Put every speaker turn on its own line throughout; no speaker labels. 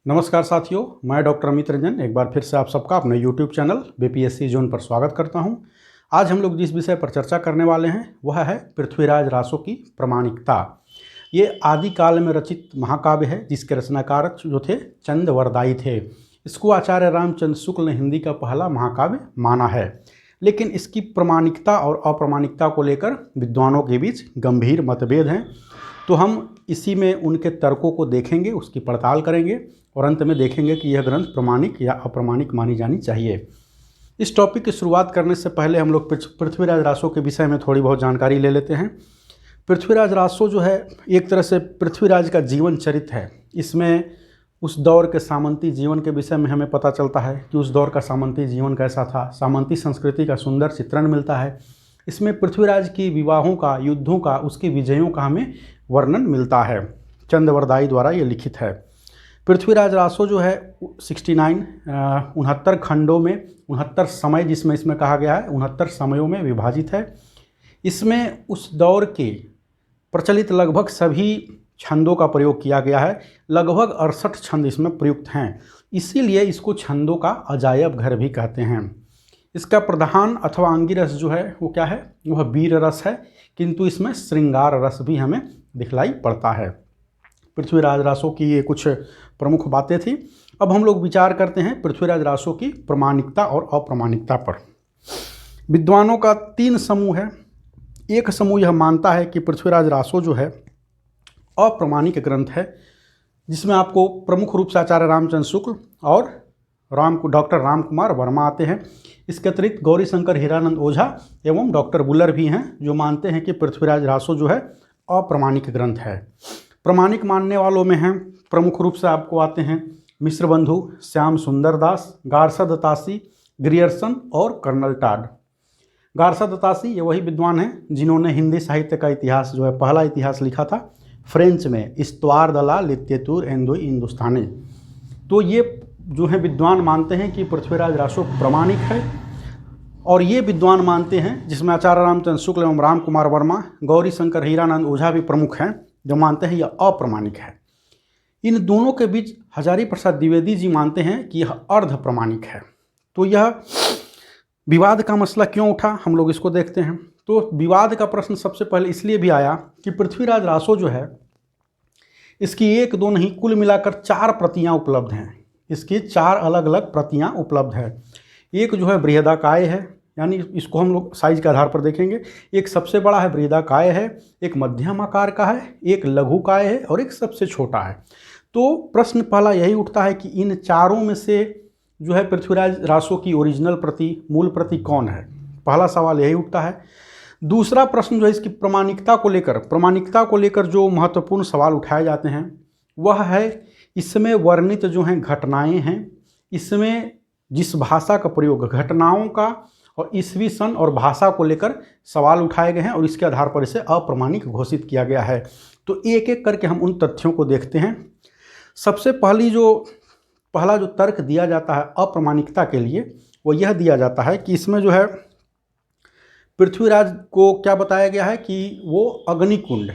नमस्कार साथियों, मैं डॉक्टर अमित रंजन एक बार फिर से आप सबका अपने यूट्यूब चैनल बीपीएससी जोन पर स्वागत करता हूं। आज हम लोग जिस विषय पर चर्चा करने वाले हैं वह है पृथ्वीराज रासो की प्रामाणिकता। ये आदिकाल में रचित महाकाव्य है जिसके रचनाकार जो थे चंदवरदायी थे। इसको आचार्य रामचंद्र शुक्ल ने हिंदी का पहला महाकाव्य माना है, लेकिन इसकी प्रामाणिकता और अप्रामाणिकता को लेकर विद्वानों के बीच गंभीर मतभेद हैं। तो हम इसी में उनके तर्कों को देखेंगे, उसकी पड़ताल करेंगे और अंत में देखेंगे कि यह ग्रंथ प्रमाणिक या अप्रामाणिक मानी जानी चाहिए। इस टॉपिक की शुरुआत करने से पहले हम लोग पृथ्वीराज रासो के विषय में थोड़ी बहुत जानकारी ले लेते हैं। पृथ्वीराज रासो जो है एक तरह से पृथ्वीराज का जीवन चरित्र है। इसमें उस दौर के सामंती जीवन के विषय में हमें पता चलता है कि उस दौर का सामंती जीवन कैसा था, सामंती संस्कृति का सुंदर चित्रण मिलता है। इसमें पृथ्वीराज की विवाहों का, युद्धों का, उसकी विजयों का हमें वर्णन मिलता है। चंदवरदायी द्वारा ये लिखित है। पृथ्वीराज रासो जो है 69 खंडों में 69 समय, जिसमें इसमें कहा गया है 69 समयों में विभाजित है। इसमें उस दौर के प्रचलित लगभग सभी छंदों का प्रयोग किया गया है। लगभग 68 छंद इसमें प्रयुक्त हैं, इसीलिए इसको छंदों का अजायब घर भी कहते हैं। इसका प्रधान अथवा अंगी रस जो है वो क्या है, वह वीर रस है, किंतु इसमें श्रृंगार रस भी हमें दिखलाई पड़ता है। पृथ्वीराज रासो की ये कुछ प्रमुख बातें थी। अब हम लोग विचार करते हैं पृथ्वीराज रासो की प्रामाणिकता और अप्रामाणिकता पर। विद्वानों का 3 समूह है। एक समूह यह मानता है कि पृथ्वीराज रासो जो है अप्रामाणिक ग्रंथ है, जिसमें आपको प्रमुख रूप से आचार्य रामचंद्र शुक्ल और डॉक्टर राम कुमार वर्मा आते हैं। इसके अतिरिक्त गौरीशंकर हीरानंद ओझा एवं डॉक्टर बुल्लर भी हैं जो मानते हैं कि पृथ्वीराज रासो जो है अप्रामाणिक ग्रंथ है। प्रामाणिक मानने वालों में हैं प्रमुख रूप से आपको आते हैं मिश्र बंधु, श्याम सुंदर दास, गारसा दत्तासी, ग्रियर्सन और कर्नल टाड। गारसा दत्तासी ये वही विद्वान हैं जिन्होंने हिंदी साहित्य का इतिहास जो है पहला इतिहास लिखा था फ्रेंच में, इस्तवार दला लित्यतुर एंदो हिंदुस्तानी। तो ये जो है विद्वान मानते हैं कि पृथ्वीराज रासो प्रामाणिक है। और ये विद्वान मानते हैं, जिसमें आचार्य रामचंद्र शुक्ल एवं राम कुमार वर्मा, गौरीशंकर हीरानंद ओझा भी प्रमुख हैं, जो मानते हैं यह अप्रामाणिक है। इन दोनों के बीच हजारी प्रसाद द्विवेदी जी मानते हैं कि यह अर्ध प्रमाणिक है। तो यह विवाद का मसला क्यों उठा, हम लोग इसको देखते हैं। तो विवाद का प्रश्न सबसे पहले इसलिए भी आया कि पृथ्वीराज रासो जो है इसकी 1 2 नहीं, कुल मिलाकर 4 प्रतियां उपलब्ध हैं। इसकी 4 अलग अलग प्रतियां उपलब्ध है। एक जो है बृहदाकाय है, यानी इसको हम लोग साइज के आधार पर देखेंगे। एक सबसे बड़ा है बृहदाकाय है, एक मध्यम आकार का है, एक लघुकाय है और एक सबसे छोटा है। तो प्रश्न पहला यही उठता है कि इन चारों में से जो है पृथ्वीराज रासो की ओरिजिनल प्रति, मूल प्रति कौन है। पहला सवाल यही उठता है। दूसरा प्रश्न जो है इसकी प्रामाणिकता को लेकर जो महत्वपूर्ण सवाल उठाए जाते हैं वह है इसमें वर्णित जो हैं घटनाएं हैं, इसमें जिस भाषा का प्रयोग, घटनाओं का और ईस्वी सन और भाषा को लेकर सवाल उठाए गए हैं और इसके आधार पर इसे अप्रामाणिक घोषित किया गया है। तो एक एक करके हम उन तथ्यों को देखते हैं। सबसे पहला जो तर्क दिया जाता है अप्रामाणिकता के लिए वो यह दिया जाता है कि इसमें जो है पृथ्वीराज को क्या बताया गया है कि वो अग्निकुंड,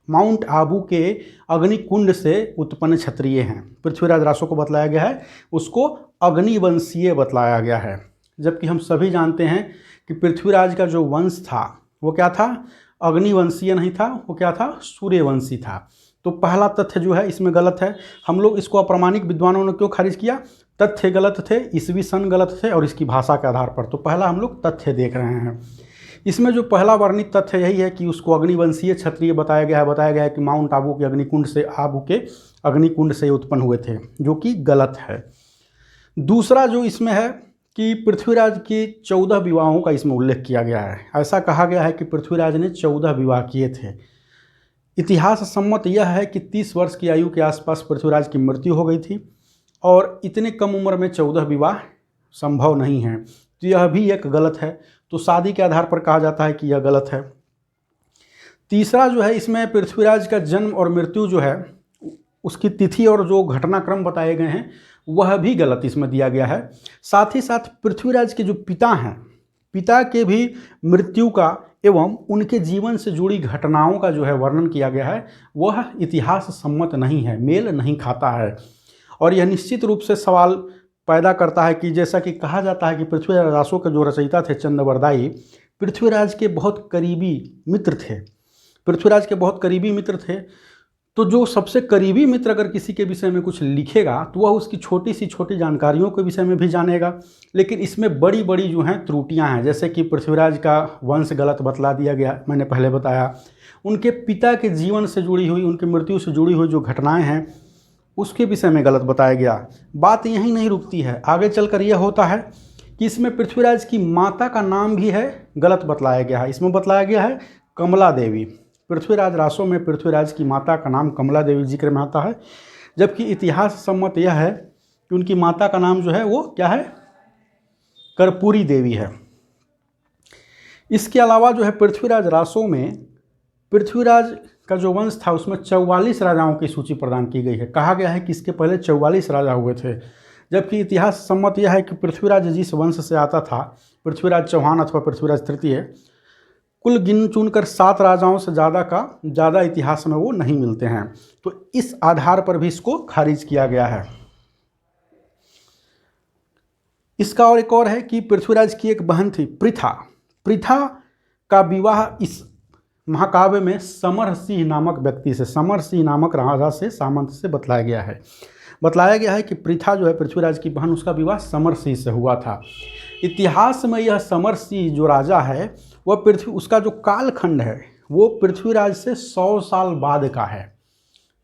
माउंट आबू के अग्निकुंड से उत्पन्न क्षत्रिय हैं। पृथ्वीराज रासो को बतलाया गया है उसको अग्निवंशीय बतलाया गया है, जबकि हम सभी जानते हैं कि पृथ्वीराज का जो वंश था वो क्या था, अग्निवंशीय नहीं था, वो क्या था, सूर्यवंशी था। तो पहला तथ्य जो है इसमें गलत है। हम लोग इसको अप्रामाणिक विद्वानों ने क्यों खारिज किया, तथ्य गलत थे, ईस्वी सन गलत थे और इसकी भाषा के आधार पर। तो पहला हम लोग तथ्य देख रहे हैं। इसमें जो पहला वर्णित तथ्य यही है कि उसको अग्निवंशीय क्षत्रिय बताया गया है कि माउंट आबू के अग्निकुंड से उत्पन्न हुए थे, जो कि गलत है। दूसरा जो इसमें है कि पृथ्वीराज के 14 विवाहों का इसमें उल्लेख किया गया है। ऐसा कहा गया है कि पृथ्वीराज ने 14 विवाह किए थे। इतिहास सम्मत यह है कि 30 वर्ष की आयु के आसपास पृथ्वीराज की मृत्यु हो गई थी और इतने कम उम्र में 14 विवाह संभव नहीं है। तो यह भी एक गलत है। तो शादी के आधार पर कहा जाता है कि यह गलत है। तीसरा जो है इसमें पृथ्वीराज का जन्म और मृत्यु जो है उसकी तिथि और जो घटनाक्रम बताए गए हैं वह भी गलत इसमें दिया गया है। साथ ही साथ पृथ्वीराज के जो पिता हैं, पिता के भी मृत्यु का एवं उनके जीवन से जुड़ी घटनाओं का जो है वर्णन किया गया है वह इतिहास सम्मत नहीं है, मेल नहीं खाता है। और यह निश्चित रूप से सवाल पैदा करता है कि जैसा कि कहा जाता है कि पृथ्वीराज रासो के जो रचयिता थे चंद्रवरदायी, पृथ्वीराज के बहुत करीबी मित्र थे। पृथ्वीराज के बहुत करीबी मित्र थे, तो जो सबसे करीबी मित्र अगर किसी के विषय में कुछ लिखेगा तो वह उसकी छोटी सी छोटी जानकारियों के विषय में भी जानेगा। लेकिन इसमें बड़ी बड़ी जो हैं त्रुटियां हैं, जैसे कि पृथ्वीराज का वंश गलत बतला दिया गया, मैंने पहले बताया। उनके पिता के जीवन से जुड़ी हुई, उनकी मृत्यु से जुड़ी हुई जो घटनाएं हैं उसके विषय में गलत बताया गया। बात यहीं नहीं रुकती है, आगे चलकर यह होता है कि इसमें पृथ्वीराज की माता का नाम भी है गलत बतलाया गया है। इसमें बतलाया गया है कमला देवी। पृथ्वीराज रासो में पृथ्वीराज की माता का नाम कमला देवी जिक्र में आता है, जबकि इतिहास सम्मत यह है कि उनकी माता का नाम जो है वो क्या है, कर्पूरी देवी है। इसके अलावा जो है पृथ्वीराज रासो में पृथ्वीराज का जो वंश था उसमें 44 राजाओं की सूची प्रदान की गई है। कहा गया है कि इसके पहले 44 राजा हुए थे, जबकि इतिहास सम्मत यह है कि पृथ्वीराज जिस वंश से आता था, पृथ्वीराज चौहान अथवा पृथ्वीराज तृतीय, कुल गिन चुनकर 7 राजाओं से ज़्यादा इतिहास में वो नहीं मिलते हैं। तो इस आधार पर भी इसको खारिज किया गया है। इसका और एक और है कि पृथ्वीराज की एक बहन थी पृथा। पृथा का विवाह इस महाकाव्य में समर सिंह नामक व्यक्ति से, समर सिंह नामक राजा से, सामंत से बतलाया गया है। बतलाया गया है कि पृथा जो है पृथ्वीराज की बहन, उसका विवाह समर सिंह से हुआ था। इतिहास में यह समर सिंह जो राजा है वह उसका जो कालखंड है वो पृथ्वीराज से 100 साल बाद का है।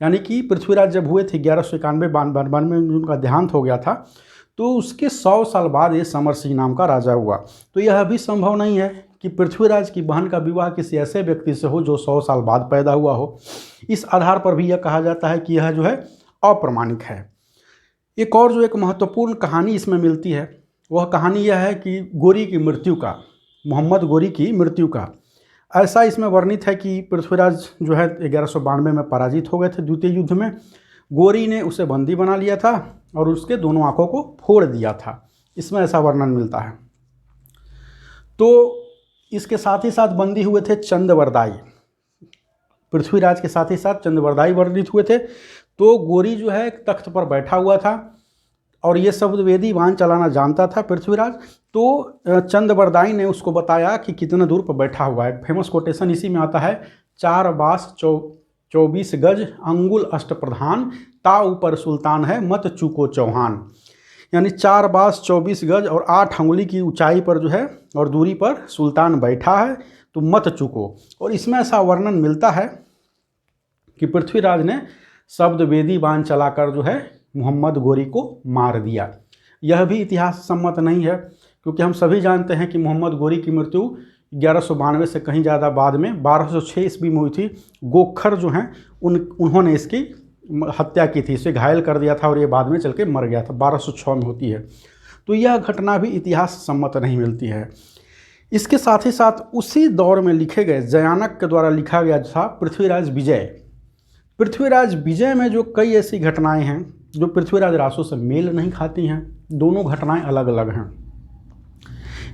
यानी कि पृथ्वीराज जब हुए थे 1191 में उनका देहांत हो गया था, तो उसके 100 साल बाद ये समर सिंह नाम का राजा हुआ। तो यह भी संभव नहीं है कि पृथ्वीराज की बहन का विवाह किसी ऐसे व्यक्ति से हो जो 100 साल बाद पैदा हुआ हो। इस आधार पर भी यह कहा जाता है कि यह जो है अप्रमाणिक है। एक और जो एक महत्वपूर्ण कहानी इसमें मिलती है, वह कहानी यह है कि गोरी की मृत्यु का, मोहम्मद गोरी की मृत्यु का। ऐसा इसमें वर्णित है कि पृथ्वीराज जो है 1192 में पराजित हो गए थे द्वितीय युद्ध में। गोरी ने उसे बंदी बना लिया था और उसके दोनों आंखों को फोड़ दिया था, इसमें ऐसा वर्णन मिलता है। तो इसके साथ ही साथ बंदी हुए थे चंद्रवरदायी, पृथ्वीराज के साथ ही साथ चंद्रवरदायी वर्णित हुए थे। तो गोरी जो है तख्त पर बैठा हुआ था और ये शब्द वेदी बाण चलाना जानता था पृथ्वीराज। तो चंद्रवरदायी ने उसको बताया कि कितने दूर पर बैठा हुआ है। फेमस कोटेशन इसी में आता है, 4 बास 24 गज अंगुल अष्टप्रधान, ता ऊपर सुल्तान है मत चूको चौहान। यानी 4 बास 24 गज और 8 अंगुली की ऊंचाई पर जो है और दूरी पर सुल्तान बैठा है, तो मत चूको। और इसमें ऐसा वर्णन मिलता है कि पृथ्वीराज ने शब्द वेदी बाण चलाकर जो है मोहम्मद गोरी को मार दिया। यह भी इतिहास सम्मत नहीं है, क्योंकि हम सभी जानते हैं कि मोहम्मद गोरी की मृत्यु 1192 से कहीं ज़्यादा बाद में 1206 ईस्वी में हुई थी। गोखर जो हैं उन्होंने इसकी हत्या की थी, इसे घायल कर दिया था और ये बाद में चल के मर गया था, 1206 में होती है। तो यह घटना भी इतिहास सम्मत नहीं मिलती है। इसके साथ ही साथ उसी दौर में लिखे गए जयानक के द्वारा लिखा गया था पृथ्वीराज विजय। पृथ्वीराज विजय में जो कई ऐसी घटनाएं हैं जो पृथ्वीराज रासो से मेल नहीं खाती हैं, दोनों घटनाएं अलग अलग हैं।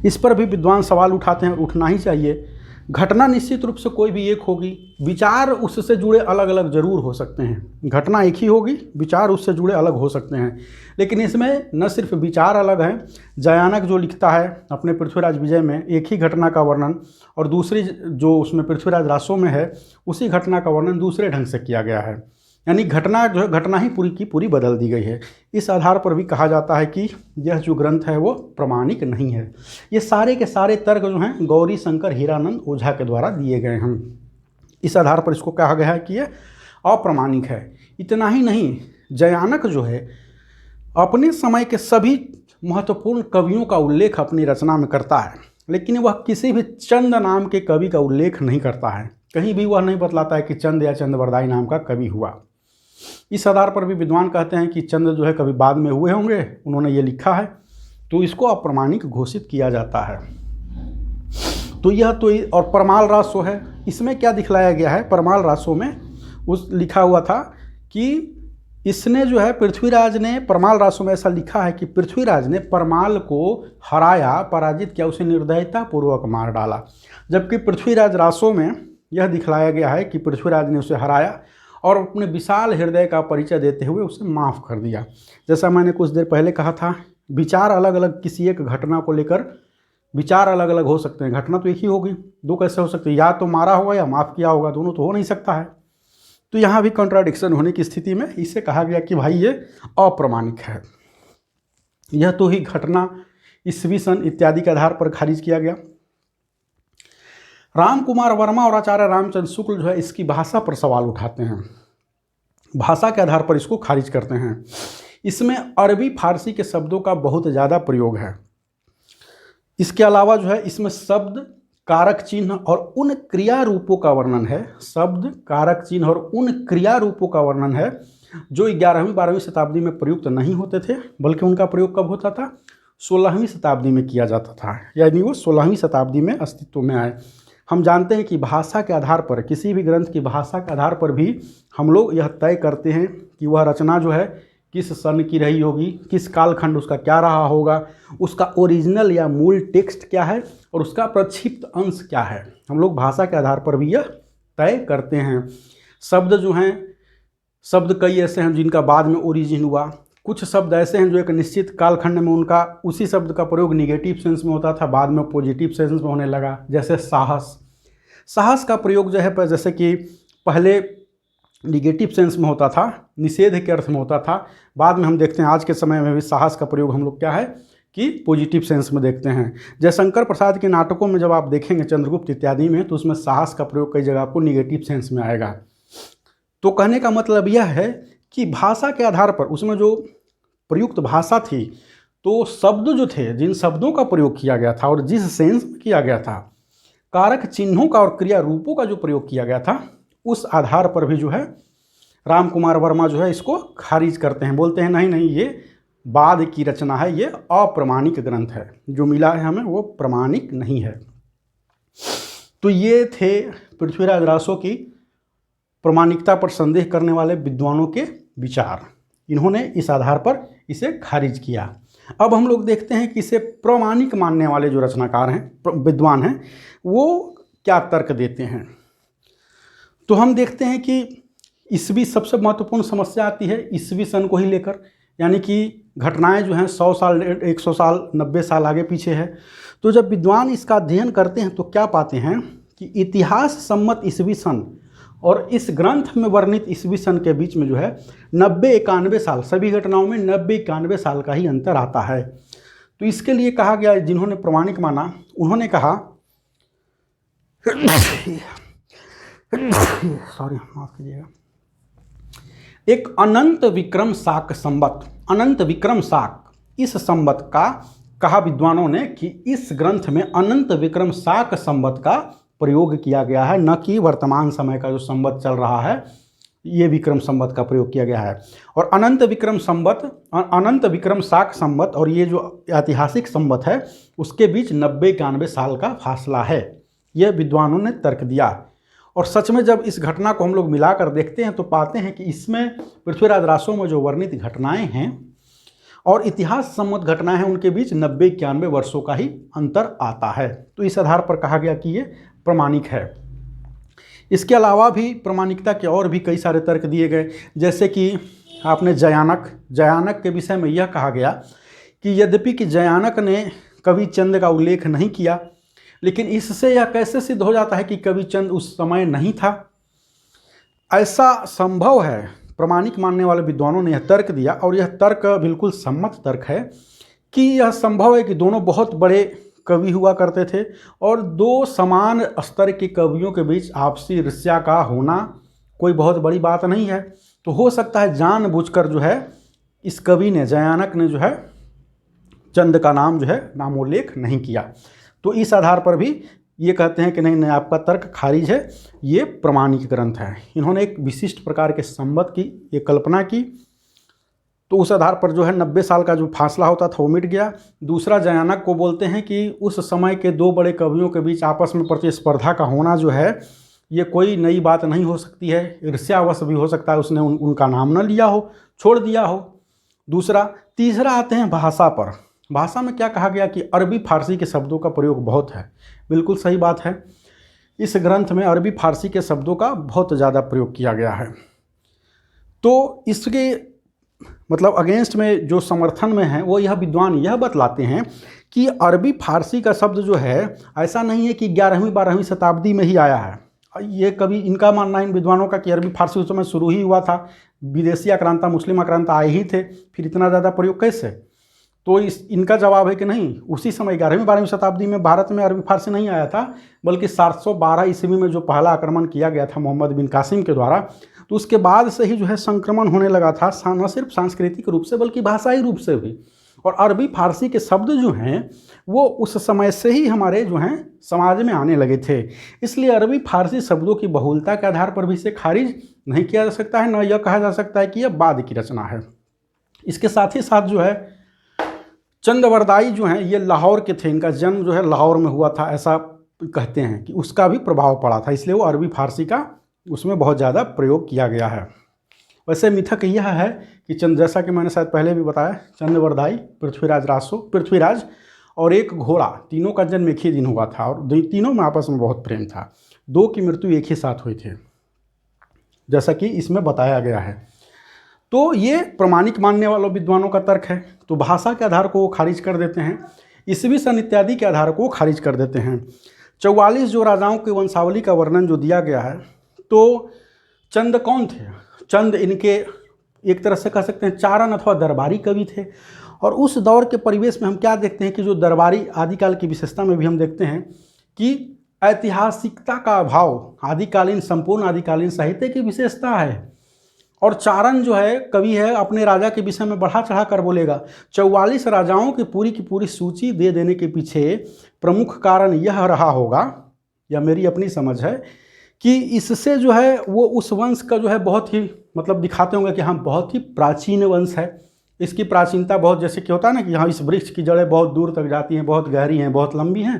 इस पर भी विद्वान सवाल उठाते हैं, उठना ही चाहिए। घटना निश्चित रूप से कोई भी एक होगी, विचार उससे जुड़े अलग अलग जरूर हो सकते हैं। घटना एक ही होगी, विचार उससे जुड़े अलग हो सकते हैं, लेकिन इसमें न सिर्फ विचार अलग हैं। जयानक जो लिखता है अपने पृथ्वीराज विजय में एक ही घटना का वर्णन, और दूसरी जो उसमें पृथ्वीराज रासो में है उसी घटना का वर्णन दूसरे ढंग से किया गया है। यानी घटना जो है घटना ही पूरी की पूरी बदल दी गई है। इस आधार पर भी कहा जाता है कि यह जो ग्रंथ है वो प्रमाणिक नहीं है। ये सारे के सारे तर्क जो हैं गौरी शंकर हीरानंद ओझा के द्वारा दिए गए हैं। इस आधार पर इसको कहा गया है कि ये अप्रमाणिक है। इतना ही नहीं, जयानक जो है अपने समय के सभी महत्वपूर्ण कवियों का उल्लेख अपनी रचना में करता है, लेकिन वह किसी भी चंद नाम के कवि का उल्लेख नहीं करता है। कहीं भी वह नहीं बतलाता है कि चंद या चंद्रवरदायी नाम का कवि हुआ। इस आधार पर भी विद्वान कहते हैं कि चंद्र जो है कभी बाद में हुए होंगे, उन्होंने ये लिखा है, तो इसको अप्रमाणिक घोषित किया जाता है। तो यह तो और परमाल रासो है, इसमें क्या दिखलाया गया है? परमाल रासो में उस लिखा हुआ था कि इसने जो है पृथ्वीराज ने, परमाल रासो में ऐसा लिखा है कि पृथ्वीराज ने परमाल को हराया, पराजित किया, उसे निर्दयतापूर्वक मार डाला। जबकि पृथ्वीराज रासो में यह दिखलाया गया है कि पृथ्वीराज ने उसे हराया और अपने विशाल हृदय का परिचय देते हुए उसे माफ़ कर दिया। जैसा मैंने कुछ देर पहले कहा था, विचार अलग अलग किसी एक घटना को लेकर विचार अलग अलग हो सकते हैं, घटना तो एक ही होगी, दो कैसे हो सकते हैं, या तो मारा होगा या माफ़ किया होगा, दोनों तो हो नहीं सकता है। तो यहाँ भी कॉन्ट्राडिक्शन होने की स्थिति में इसे कहा गया कि भाई ये अप्रमाणिक है। यह तो ही घटना ईस्वी सन इत्यादि के आधार पर खारिज किया गया। राम कुमार वर्मा और आचार्य रामचंद्र शुक्ल जो है इसकी भाषा पर सवाल उठाते हैं, भाषा के आधार पर इसको खारिज करते हैं। इसमें अरबी फारसी के शब्दों का बहुत ज़्यादा प्रयोग है। इसके अलावा जो है इसमें शब्द, कारक चिन्ह और उन क्रिया रूपों का वर्णन है, शब्द, कारक चिन्ह और उन क्रिया रूपों का वर्णन है जो 11वीं 12वीं शताब्दी में प्रयुक्त नहीं होते थे, बल्कि उनका प्रयोग कब होता था, 16वीं शताब्दी में किया जाता था, यानी वो 16वीं शताब्दी में अस्तित्व में आए। हम जानते हैं कि भाषा के आधार पर, किसी भी ग्रंथ की भाषा के आधार पर भी हम लोग यह तय करते हैं कि वह रचना जो है किस सन की रही होगी, किस कालखंड उसका क्या रहा होगा, उसका ओरिजिनल या मूल टेक्स्ट क्या है और उसका प्रक्षिप्त अंश क्या है। हम लोग भाषा के आधार पर भी यह तय करते हैं। शब्द जो हैं, शब्द कई ऐसे हैं जिनका बाद में ओरिजिन हुआ, कुछ शब्द ऐसे हैं जो एक निश्चित कालखंड में उनका उसी शब्द का प्रयोग निगेटिव सेंस में होता था, बाद में पॉजिटिव सेंस में होने लगा। जैसे साहस, साहस का प्रयोग जो है जैसे कि पहले निगेटिव सेंस में होता था, निषेध के अर्थ में होता था, बाद में हम देखते हैं आज के समय में भी साहस का प्रयोग हम लोग क्या है कि पॉजिटिव सेंस में देखते हैं। जयशंकर प्रसाद के नाटकों में जब आप देखेंगे चंद्रगुप्त इत्यादि में, तो उसमें साहस का प्रयोग कई जगह आपको निगेटिव सेंस में आएगा। तो कहने का मतलब यह है कि भाषा के आधार पर उसमें जो प्रयुक्त भाषा थी, तो शब्द जो थे, जिन शब्दों का प्रयोग किया गया था और जिस सेंस में किया गया था, कारक चिन्हों का और क्रिया रूपों का जो प्रयोग किया गया था, उस आधार पर भी जो है राम कुमार वर्मा जो है इसको खारिज करते हैं, बोलते हैं नहीं नहीं ये बाद की रचना है, ये अप्रमाणिक ग्रंथ है, जो मिला है हमें वो प्रमाणिक नहीं है। तो ये थे पृथ्वीराज रासो की प्रमाणिकता पर संदेह करने वाले विद्वानों के विचार। इन्होंने इस आधार पर इसे खारिज किया। अब हम लोग देखते हैं कि इसे प्रमाणिक मानने वाले जो रचनाकार हैं, विद्वान हैं, वो क्या तर्क देते हैं। तो हम देखते हैं कि ईस्वी सबसे महत्वपूर्ण समस्या आती है ईस्वी सन को ही लेकर, यानी कि घटनाएं जो हैं 100 साल, 100 साल, 90 साल आगे पीछे है। तो जब विद्वान इसका अध्ययन करते हैं तो क्या पाते हैं कि इतिहास सम्मत ईस्वी सन और इस ग्रंथ में वर्णित ईस्वी सन के बीच में जो है 90-91 साल, सभी घटनाओं में 90-91 साल का ही अंतर आता है। तो इसके लिए कहा गया, जिन्होंने प्रमाणिक माना उन्होंने कहा सॉरी माफ कीजिएगा, एक अनंत विक्रम शाक संवत, अनंत विक्रम शाक, इस संवत का कहा विद्वानों ने कि इस ग्रंथ में अनंत विक्रम शाक संवत का प्रयोग किया गया है, न कि वर्तमान समय का जो संवत चल रहा है ये विक्रम संवत का प्रयोग किया गया है। और अनंत विक्रम संवत, अनंत विक्रम शाक संवत और ये जो ऐतिहासिक संवत है उसके बीच 90-91 साल का फासला है, यह विद्वानों ने तर्क दिया। और सच में जब इस घटना को हम लोग मिलाकर देखते हैं तो पाते हैं कि इसमें पृथ्वीराज रासो में जो वर्णित घटनाएं हैं और इतिहास सम्मत घटनाएं हैं उनके बीच 90-91 वर्षों का ही अंतर आता है। तो इस आधार पर कहा गया कि ये प्रमाणिक है। इसके अलावा भी प्रमाणिकता के और भी कई सारे तर्क दिए गए, जैसे कि आपने जयानक के विषय में यह कहा गया कि यद्यपि कि जयानक ने कवि चंद का उल्लेख नहीं किया, लेकिन इससे यह कैसे सिद्ध हो जाता है कि कवि चंद उस समय नहीं था। ऐसा संभव है, प्रमाणिक मानने वाले विद्वानों ने यह तर्क दिया और यह तर्क बिल्कुल सम्मत तर्क है कि यह संभव है कि दोनों बहुत बड़े कवि हुआ करते थे और दो समान स्तर के कवियों के बीच आपसी ईर्ष्या का होना कोई बहुत बड़ी बात नहीं है। तो हो सकता है जानबूझकर जो है इस कवि ने, जयानक ने जो है चंद का नाम जो है नामोल्लेख नहीं किया। तो इस आधार पर भी ये कहते हैं कि नहीं नहीं आपका तर्क खारिज है, ये प्रमाणिक ग्रंथ है। इन्होंने एक विशिष्ट प्रकार के संवत की ये कल्पना की, तो उस आधार पर जो है 90 साल का जो फासला होता था वो मिट गया। दूसरा, जयानक को बोलते हैं कि उस समय के दो बड़े कवियों के बीच आपस में प्रतिस्पर्धा का होना जो है ये कोई नई बात नहीं हो सकती है, ईर्ष्यावश भी हो सकता है उसने उनका नाम न लिया हो, छोड़ दिया हो। दूसरा, तीसरा आते हैं भाषा पर। भाषा में क्या कहा गया कि अरबी फारसी के शब्दों का प्रयोग बहुत है। बिल्कुल सही बात है, इस ग्रंथ में अरबी फारसी के शब्दों का बहुत ज़्यादा प्रयोग किया गया है। तो इसके मतलब अगेंस्ट में जो समर्थन में है वो यह विद्वान यह बतलाते हैं कि अरबी फारसी का शब्द जो है ऐसा नहीं है कि 11वीं 12वीं शताब्दी में ही आया है। ये कभी इनका मानना है इन विद्वानों का कि अरबी फारसी उस समय शुरू ही हुआ था, विदेशी आक्रांता मुस्लिम आक्रांता आए ही थे, फिर इतना ज़्यादा प्रयोग कैसे? तो इनका जवाब है कि नहीं, उसी समय 11वीं 12वीं शताब्दी में भारत में अरबी फारसी नहीं आया था, बल्कि 712 ईस्वी में जो पहला आक्रमण किया गया था मोहम्मद बिन कासिम के द्वारा, तो उसके बाद से ही जो है संक्रमण होने लगा था, न सिर्फ सांस्कृतिक रूप से बल्कि भाषाई रूप से भी। और अरबी फारसी के शब्द जो हैं वो उस समय से ही हमारे जो हैं समाज में आने लगे थे। इसलिए अरबी फारसी शब्दों की बहुलता के आधार पर भी इसे खारिज नहीं किया जा सकता है, न यह कहा जा सकता है कि यह बाद की रचना है। इसके साथ ही साथ जो है चंदवरदाई जो हैं ये लाहौर के थे, इनका जन्म जो है लाहौर में हुआ था, ऐसा कहते हैं कि उसका भी प्रभाव पड़ा था, इसलिए वो अरबी फारसी का उसमें बहुत ज़्यादा प्रयोग किया गया है। वैसे मिथक यह है कि जैसा कि मैंने शायद पहले भी बताया, चंदवरदाई, पृथ्वीराज रासो, पृथ्वीराज और एक घोड़ा, तीनों का जन्म एक ही दिन हुआ था और तीनों में आपस में बहुत प्रेम था। दो की मृत्यु एक ही साथ हुई थी, जैसा कि इसमें बताया गया है। तो ये प्रमाणिक मानने वालों विद्वानों का तर्क है। तो भाषा के आधार को वो खारिज कर देते हैं, ईस्वी सन इत्यादि के आधार को खारिज कर देते हैं। 44 जो राजाओं की वंशावली का वर्णन जो दिया गया है, तो चंद कौन थे? चंद इनके एक तरह से कह सकते हैं चारण अथवा दरबारी कवि थे। और उस दौर के परिवेश में हम क्या देखते हैं कि जो दरबारी आदिकाल की विशेषता में भी हम देखते हैं कि ऐतिहासिकता का अभाव आदिकालीन, संपूर्ण आदिकालीन साहित्य की विशेषता है। और चारण जो है कवि है, अपने राजा के विषय में बढ़ा चढ़ा कर बोलेगा। 44 राजाओं की पूरी सूची दे देने के पीछे प्रमुख कारण यह रहा होगा, या मेरी अपनी समझ है, कि इससे जो है वो उस वंश का जो है बहुत ही मतलब दिखाते होंगे कि हाँ बहुत ही प्राचीन वंश है। इसकी प्राचीनता बहुत, जैसे कि होता है ना कि हाँ इस वृक्ष की जड़ें बहुत दूर तक जाती हैं, बहुत गहरी हैं, बहुत लंबी हैं,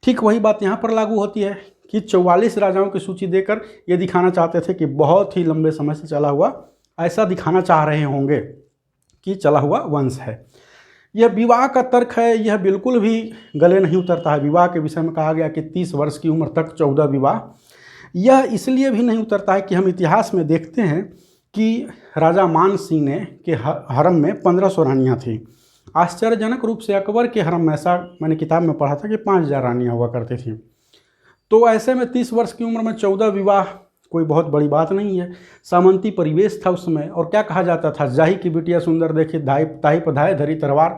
ठीक वही बात यहाँ पर लागू होती है कि 44 राजाओं की सूची देकर ये दिखाना चाहते थे कि बहुत ही लंबे समय से चला हुआ, ऐसा दिखाना चाह रहे होंगे कि चला हुआ वंश है। यह विवाह का तर्क है, यह बिल्कुल भी गले नहीं उतरता है। विवाह के विषय में कहा गया कि 30 वर्ष की उम्र तक 14 विवाह, यह इसलिए भी नहीं उतरता है कि हम इतिहास में देखते हैं कि राजा मान सिंह ने के हरम में 1500 रानियाँ थीं। आश्चर्यजनक रूप से अकबर के हरम में, ऐसा मैंने किताब में पढ़ा था, कि 5000 रानियाँ हुआ करती थीं। तो ऐसे में 30 वर्ष की उम्र में 14 विवाह कोई बहुत बड़ी बात नहीं है। सामंती परिवेश था उस समय, और क्या कहा जाता था, जाही की बिटिया सुंदर देखी ताही पधाए धरी तलवार।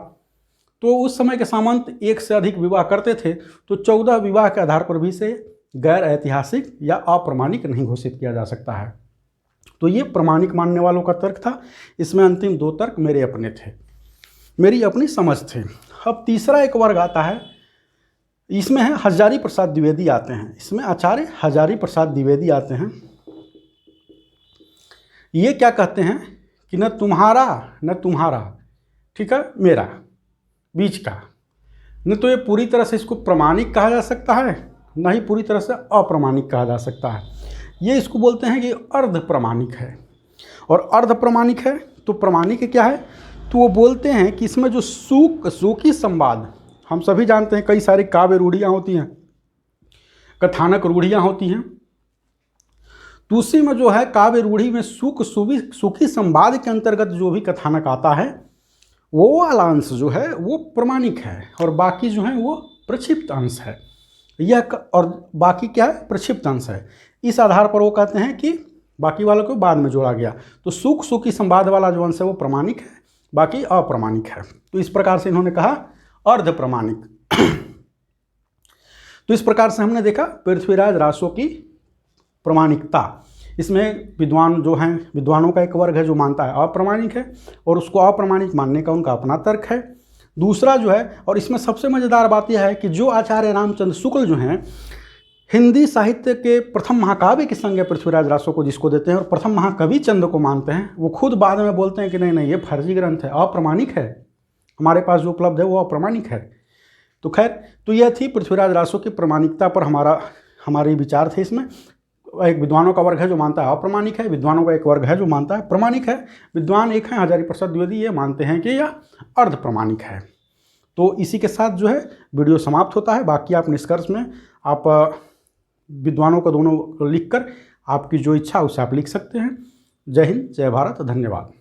तो उस समय के सामंत एक से अधिक विवाह करते थे, तो 14 विवाह के आधार पर भी से गैर ऐतिहासिक या अप्रमाणिक नहीं घोषित किया जा सकता है। तो ये प्रमाणिक मानने वालों का तर्क था। इसमें अंतिम 2 तर्क मेरे अपने थे, मेरी अपनी समझ थे। अब तीसरा एक वर्ग आता है, इसमें है हजारी प्रसाद द्विवेदी आते हैं। इसमें आचार्य हजारी प्रसाद द्विवेदी आते हैं। ये क्या कहते हैं कि न तुम्हारा, ठीक है, मेरा बीच का, न तो ये पूरी तरह से इसको प्रमाणिक कहा जा सकता है, न ही पूरी तरह से अप्रमाणिक कहा जा सकता है। ये इसको बोलते हैं कि अर्ध प्रमाणिक है। और अर्ध प्रमाणिक है तो प्रमाणिक क्या है, तो वो बोलते हैं कि इसमें जो सूखी संवाद, हम सभी जानते हैं कई सारी काव्य रूढ़ियाँ होती हैं, कथानक रूढ़ियाँ होती हैं, तो उसी में जो है काव्य रूढ़ी में सूखी संवाद के अंतर्गत जो भी कथानक आता है वो वाला अंश जो है वो प्रमाणिक है, और बाकी जो है वो प्रक्षिप्त अंश है। यह और बाकी क्या है, प्रक्षिप्त अंश है। इस आधार पर वो कहते हैं कि बाकी वालों को बाद में जोड़ा गया, तो सूखी संवाद वाला जो अंश है वो प्रमाणिक है, बाकी अप्रमाणिक है। तो इस प्रकार से इन्होंने कहा अर्ध प्रमाणिक। तो इस प्रकार से हमने देखा पृथ्वीराज रासो की प्रमाणिकता। इसमें विद्वान जो हैं, विद्वानों का एक वर्ग है जो मानता है अप्रमाणिक है, और उसको अप्रमाणिक मानने का उनका अपना तर्क है। दूसरा जो है, और इसमें सबसे मज़ेदार बात यह है कि जो आचार्य रामचंद्र शुक्ल जो हैं, हिंदी साहित्य के प्रथम महाकाव्य की संज्ञा पृथ्वीराज रासो को जिसको देते हैं और प्रथम महाकवि चंद को मानते हैं, वो खुद बाद में बोलते हैं कि नहीं ये फर्जी ग्रंथ है, अप्रमाणिक है, हमारे पास जो उपलब्ध है वो अप्रमाणिक है। तो खैर, तो यह थी पृथ्वीराज रासो की प्रमाणिकता पर हमारे विचार थे। इसमें एक विद्वानों का वर्ग है जो मानता है अप्रमाणिक है, विद्वानों का एक वर्ग है जो मानता है प्रमाणिक है। विद्वान एक हैं हजारी प्रसाद द्विवेदी, ये मानते हैं कि यह अर्ध प्रमाणिक है। तो इसी के साथ जो है वीडियो समाप्त होता है। बाकी आप निष्कर्ष में आप विद्वानों को दोनों लिखकर आपकी जो इच्छा उसे आप लिख सकते हैं। जय हिंद, जय भारत, धन्यवाद।